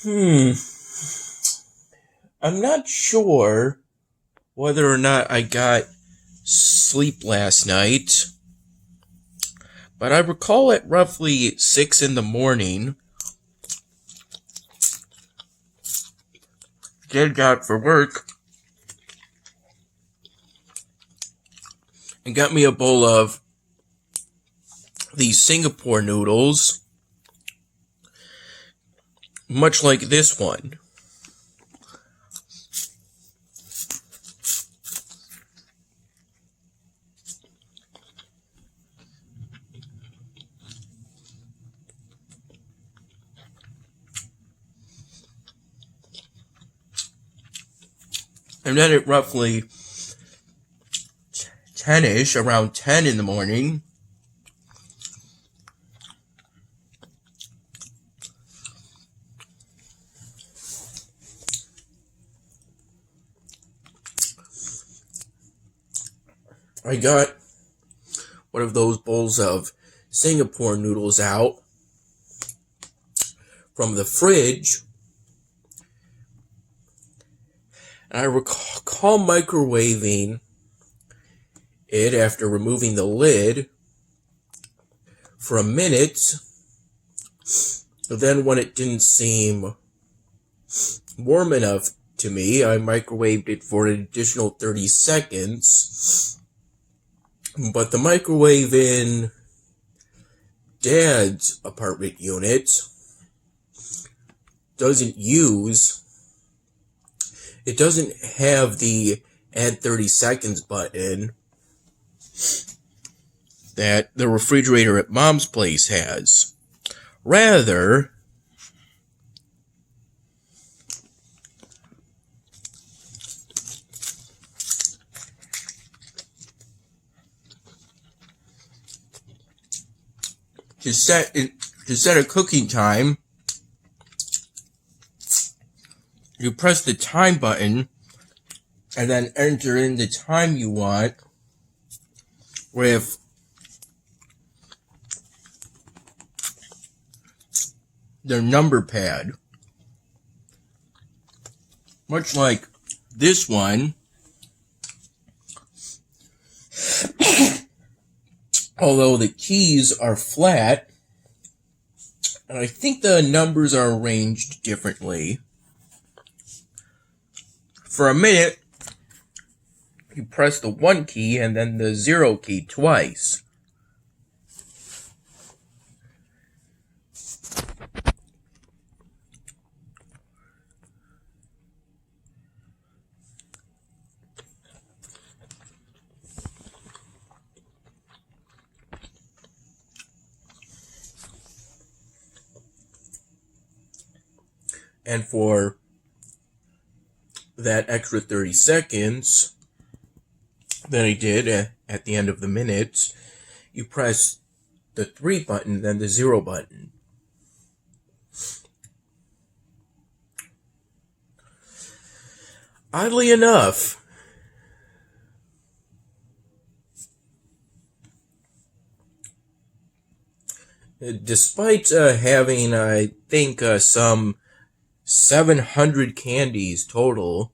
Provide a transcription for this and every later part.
Hmm. I'm not sure whether or not I got sleep last night, but I recall at roughly 6 in the morning, get out for work and got me a bowl of these Singapore noodles, much like this one. And then at roughly 10-ish, around 10 in the morning, I got one of those bowls of Singapore noodles out from the fridge, and I recall microwaving it after removing the lid for a minute, but then when it didn't seem warm enough to me, I microwaved it for an additional 30 seconds, but the microwave in Dad's apartment unit doesn't have the add 30 seconds button that the refrigerator at Mom's place has. Rather, to set a cooking time, you press the time button and then enter in the time you want with the number pad. Much like this one, although the keys are flat, and I think the numbers are arranged differently. For a minute, you press the 1 key and then the 0 key twice. And for that extra 30 seconds that I did at the end of the minute, you press the 3 button, then the 0 button. Oddly enough, despite having, I think, some 700 candies total,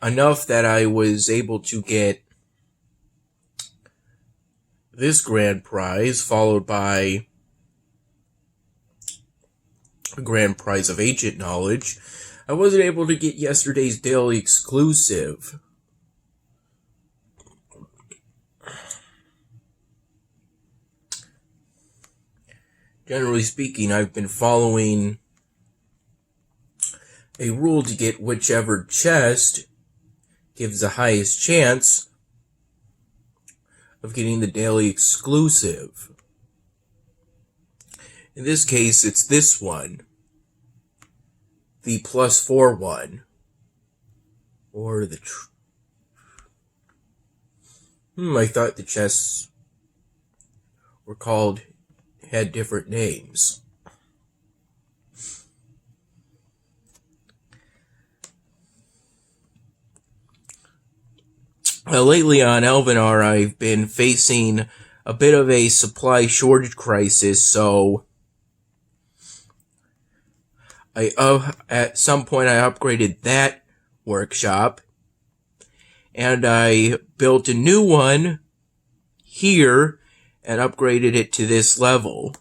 enough that I was able to get this grand prize, followed by a grand prize of ancient knowledge, I wasn't able to get yesterday's daily exclusive. Generally speaking, I've been following a rule to get whichever chest gives the highest chance of getting the daily exclusive. In this case, it's this one, the +4 one, or the I thought the chests had different names. Lately on Elvenar, I've been facing a bit of a supply shortage crisis, so At some point I upgraded that workshop, and I built a new one here and upgraded it to this level.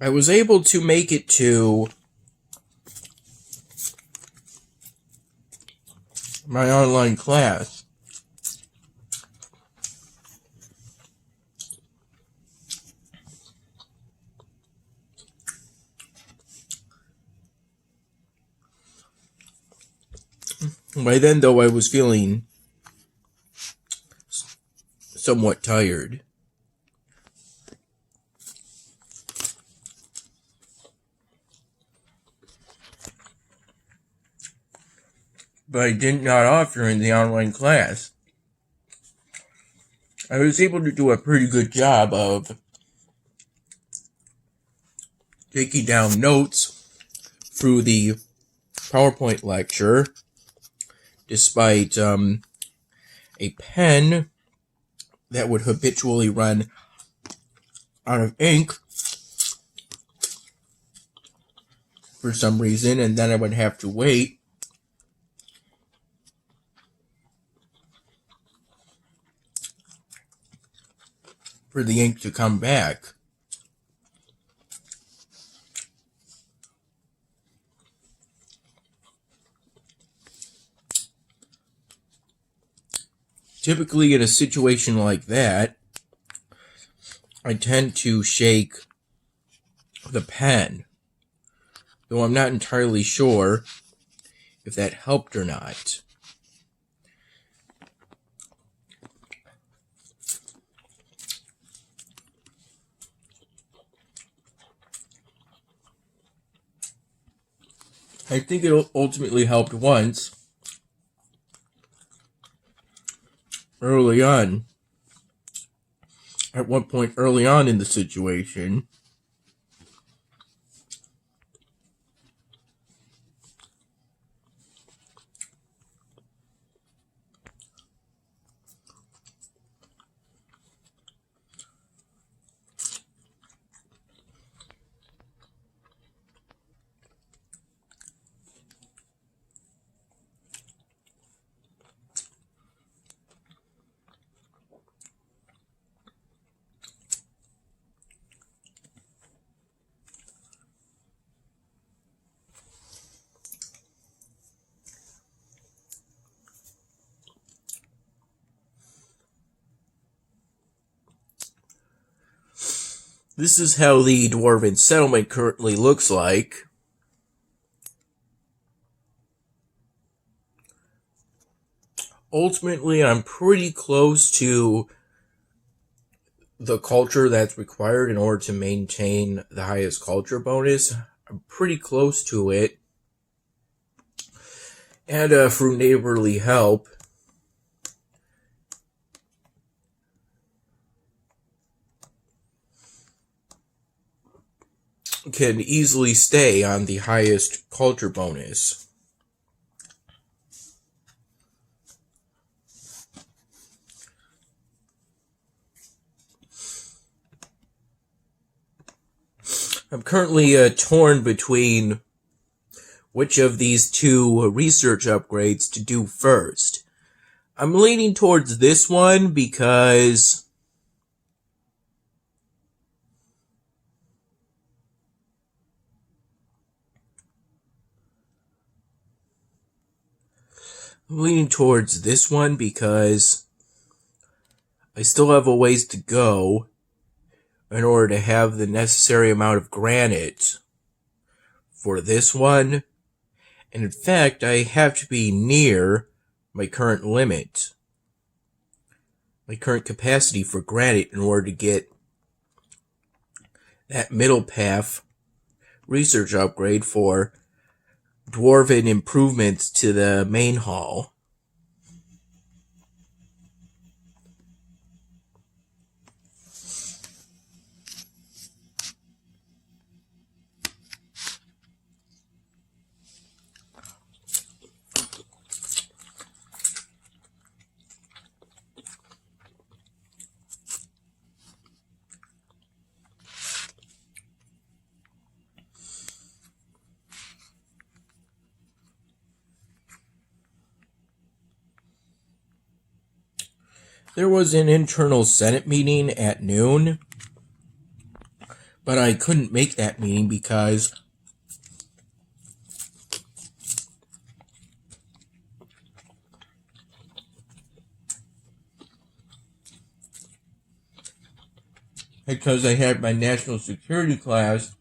I was able to make it to my online class. By then, though, I was feeling somewhat tired. But I did not off during the online class. I was able to do a pretty good job of taking down notes through the PowerPoint lecture, despite a pen that would habitually run out of ink for some reason, and then I would have to wait for the ink to come back. Typically, in a situation like that, I tend to shake the pen, though I'm not entirely sure if that helped or not. I think it ultimately helped once, early on. At one point early on in the situation, this is how the Dwarven settlement currently looks like. Ultimately, I'm pretty close to the culture that's required in order to maintain the highest culture bonus. I'm pretty close to it. And through neighborly help, can easily stay on the highest culture bonus. I'm currently torn between which of these two research upgrades to do first. I'm leaning towards this one because I still have a ways to go in order to have the necessary amount of granite for this one. And in fact, I have to be near my current limit, my current capacity for granite, in order to get that middle path research upgrade for Dwarven improvements to the main hall. There was an internal Senate meeting at noon, but I couldn't make that meeting because I had my national security class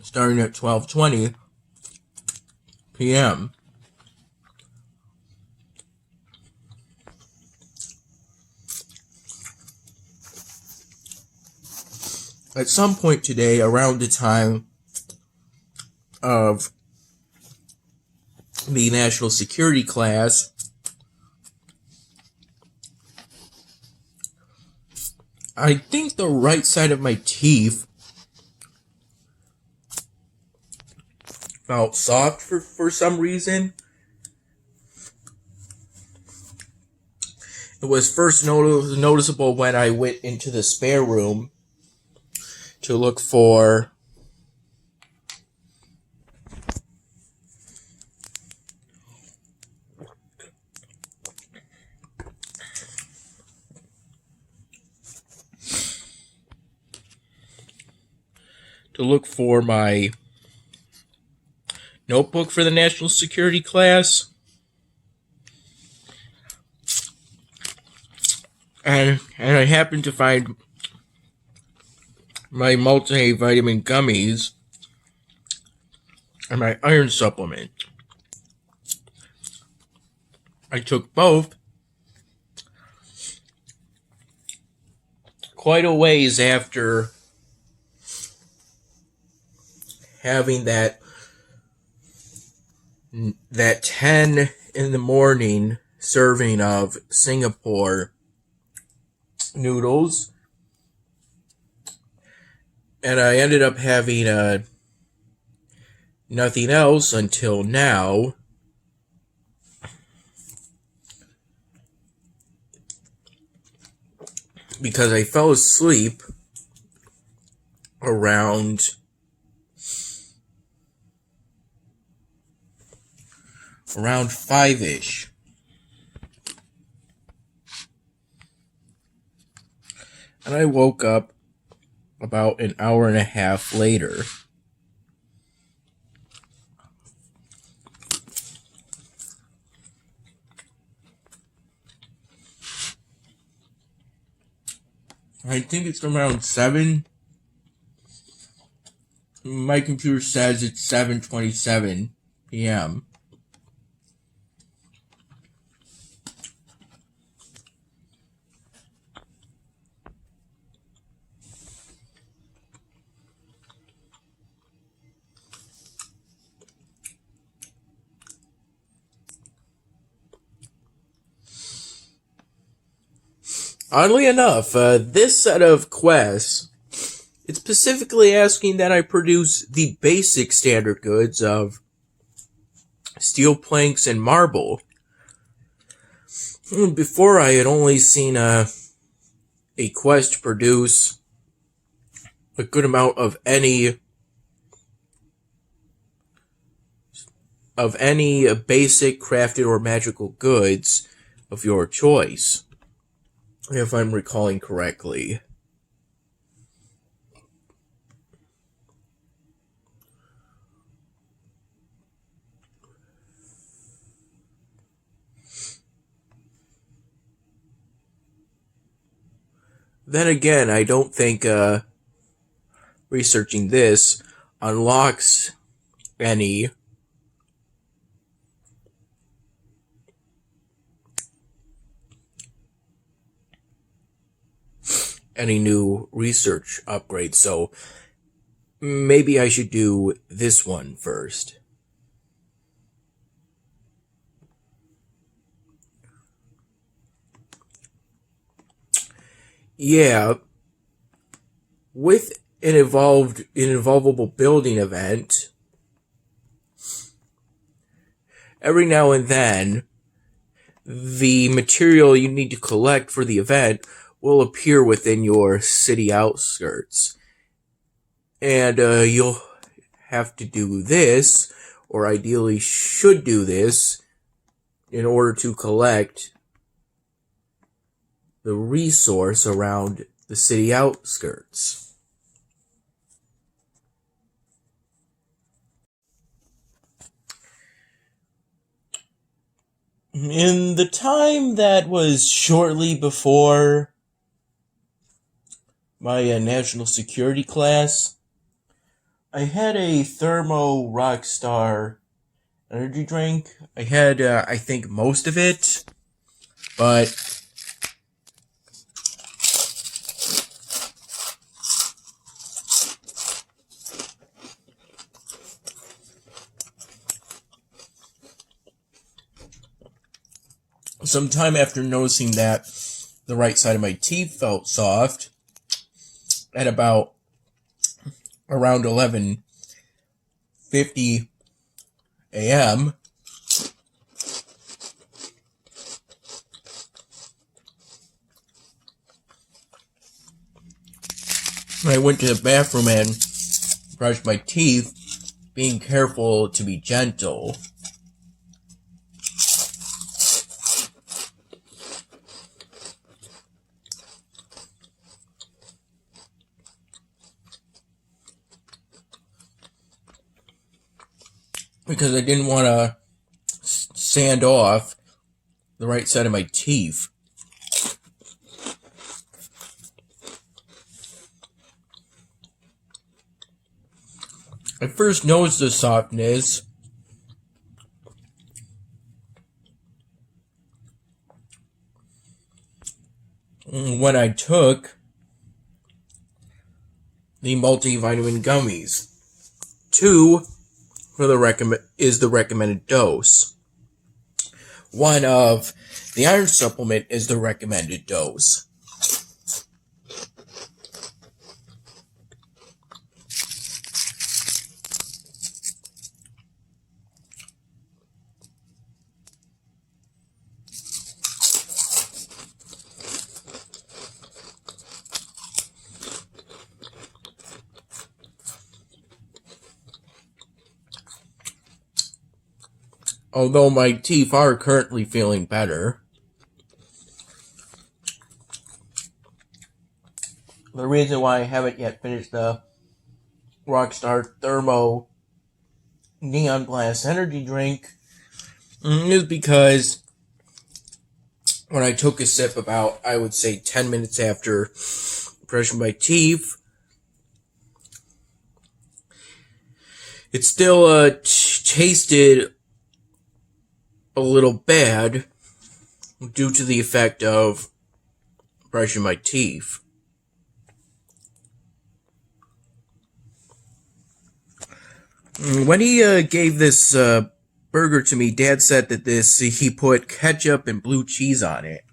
starting at 12:20 p.m. At some point today, around the time of the national security class, I think the right side of my teeth felt soft for some reason. It was first noticeable when I went into the spare room to look for my notebook for the national security class. And I happened to find my multivitamin gummies and my iron supplement. I took both quite a ways after having that 10 in the morning serving of Singapore noodles, and I ended up having nothing else until now. Because I fell asleep around 5-ish. And I woke up about an hour and a half later. I think it's around 7. My computer says it's 7:27 p.m. Oddly enough, this set of quests, it's specifically asking that I produce the basic standard goods of steel planks and marble. Before, I had only seen a quest to produce a good amount of any basic crafted or magical goods of your choice, if I'm recalling correctly. Then again, I don't think researching this unlocks any new research upgrades, so maybe I should do this one first. Yeah, with an evolvable building event, every now and then, the material you need to collect for the event will appear within your city outskirts. And you'll have to do this, or ideally should do this, in order to collect the resource around the city outskirts. In the time that was shortly before my national security class, I had a Thermo Rockstar energy drink. I had, I think, most of it, but sometime after noticing that the right side of my teeth felt soft, at about around 11:50 a.m., I went to the bathroom and brushed my teeth, being careful to be gentle. Because I didn't want to sand off the right side of my teeth. I first noticed the softness when I took the multivitamin gummies. 2 for the is the recommended dose. 1 of the iron supplement is the recommended dose. Although my teeth are currently feeling better. The reason why I haven't yet finished the Rockstar Thermo Neon Blast energy drink is because when I took a sip about, I would say, 10 minutes after brushing my teeth, it still tasted a little bad due to the effect of brushing my teeth. When he gave this burger to me, Dad said that he put ketchup and blue cheese on it.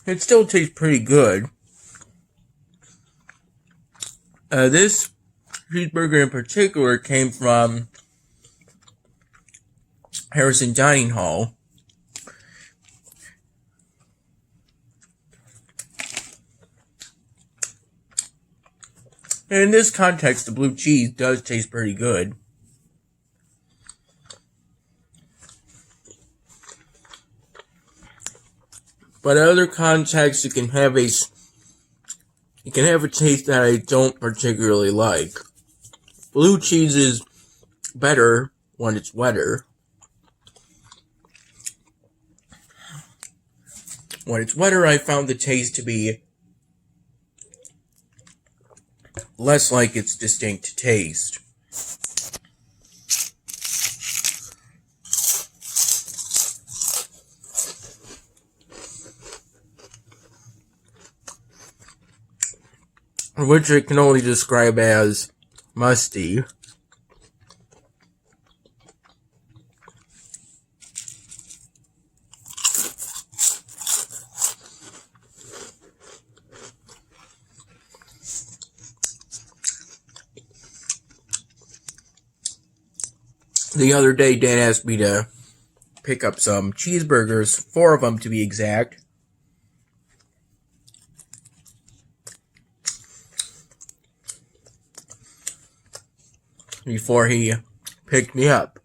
It still tastes pretty good. This cheeseburger in particular came from Harrison Dining Hall. And in this context, the blue cheese does taste pretty good. But in other contexts, it can have a taste that I don't particularly like. Blue cheese is better when it's wetter. When it's wetter, I found the taste to be less like its distinct taste. Which I can only describe as musty. The other day, Dad asked me to pick up some cheeseburgers, 4 of them to be exact. before he picked me up.